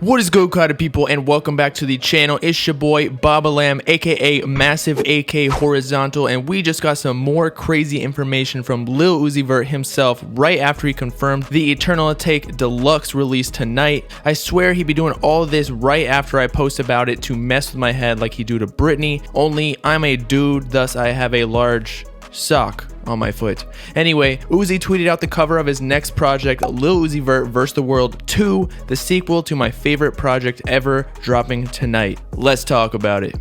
What is good, kind of people, and welcome back to the channel. It's your boy Bobbalam, aka Massive AK Horizontal, and we just got some more crazy information from LIL UZI VERT himself right after he confirmed the Eternal Take Deluxe release tonight. I swear he'd be doing all of this right after I post about it to mess with my head like he do to Britney, only I'm a dude, thus I have a large sock on my foot. Anyway, Uzi tweeted out the cover of his next project, LIL UZI VERT vs. the World 2, the sequel to my favorite project ever, dropping tonight. Let's talk about it.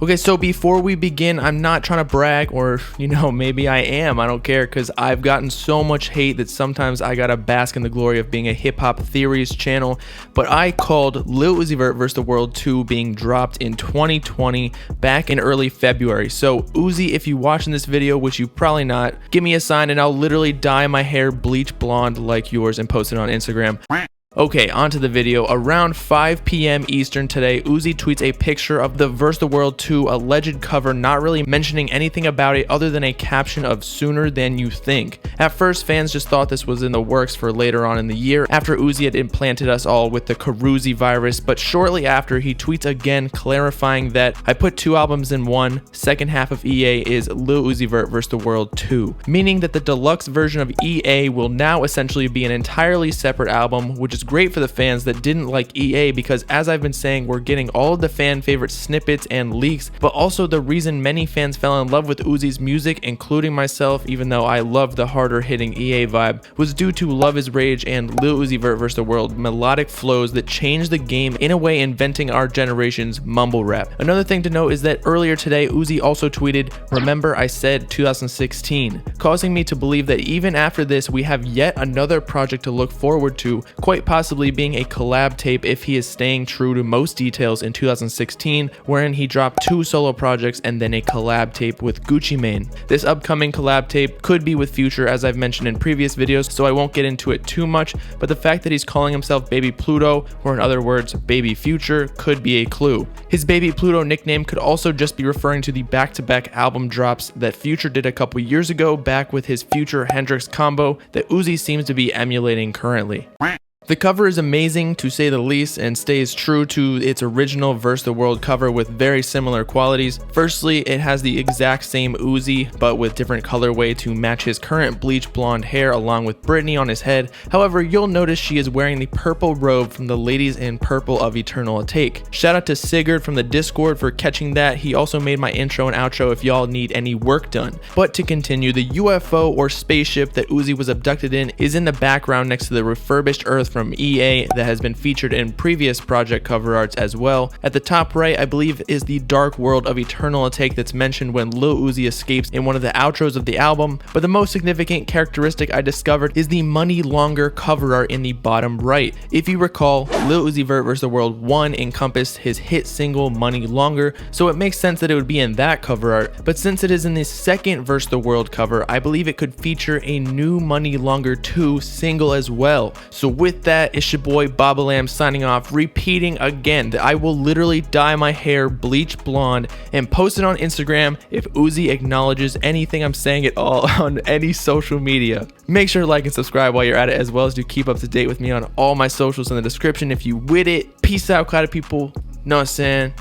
Okay, so before we begin, I'm not trying to brag, or, maybe I am. I don't care, because I've gotten so much hate that sometimes I gotta bask in the glory of being a hip-hop theories channel, but I called LIL UZI VERT vs. the World 2 being dropped in 2020, back in early February. So, Uzi, if you're watching this video, which you probably not, give me a sign and I'll literally dye my hair bleach blonde like yours and post it on Instagram. Okay, onto the video. Around 5 p.m. Eastern today, Uzi tweets a picture of the vs. the World 2 alleged cover, not really mentioning anything about it other than a caption of "sooner than you think." At first, fans just thought this was in the works for later on in the year, after Uzi had implanted us all with the Karuzi virus, but shortly after, he tweets again clarifying that "I put two albums in one, second half of EA is LIL UZI VERT vs. the World 2, meaning that the deluxe version of EA will now essentially be an entirely separate album, which is great for the fans that didn't like EA, because as I've been saying, we're getting all of the fan favorite snippets and leaks, but also the reason many fans fell in love with Uzi's music, including myself, even though I love the harder hitting EA vibe, was due to Love Is Rage and LIL UZI VERT vs. the World melodic flows that changed the game, in a way inventing our generation's mumble rap. Another thing to note is that earlier today, Uzi also tweeted, "Remember I said 2016, causing me to believe that even after this, we have yet another project to look forward to, quite possibly being a collab tape if he is staying true to most details in 2016, wherein he dropped 2 solo projects and then a collab tape with Gucci Mane. This upcoming collab tape could be with Future, as I've mentioned in previous videos, so I won't get into it too much, but the fact that he's calling himself Baby Pluto, or in other words, Baby Future, could be a clue. His Baby Pluto nickname could also just be referring to the back-to-back album drops that Future did a couple years ago, back with his Future Hendrix combo that Uzi seems to be emulating currently. The cover is amazing, to say the least, and stays true to its original vs. the World cover with very similar qualities. Firstly, it has the exact same Uzi, but with different colorway to match his current bleach blonde hair along with Britney on his head. However, you'll notice she is wearing the purple robe from the Ladies in Purple of Eternal Take. Shout out to Sigurd from the Discord for catching that. He also made my intro and outro if y'all need any work done. But to continue, the UFO or spaceship that Uzi was abducted in is in the background next to the refurbished Earth from EA that has been featured in previous project cover arts as well. At the top right, I believe, is the dark world of Eternal Take that's mentioned when Lil Uzi escapes in one of the outros of the album, but the most significant characteristic I discovered is the Money Longer cover art in the bottom right. If you recall, LIL UZI VERT vs. the World 1 encompassed his hit single Money Longer, so it makes sense that it would be in that cover art, but since it is in the second vs. the World cover, I believe it could feature a new Money Longer 2 single as well. So with that, it's your boy Bobbalam signing off, repeating again that I will literally dye my hair bleach blonde and post it on Instagram if Uzi acknowledges anything I'm saying at all on any social media. Make sure to like and subscribe while you're at it, as well as to keep up to date with me on all my socials in the description if you with it. Peace out, kind of people. Know what I'm saying?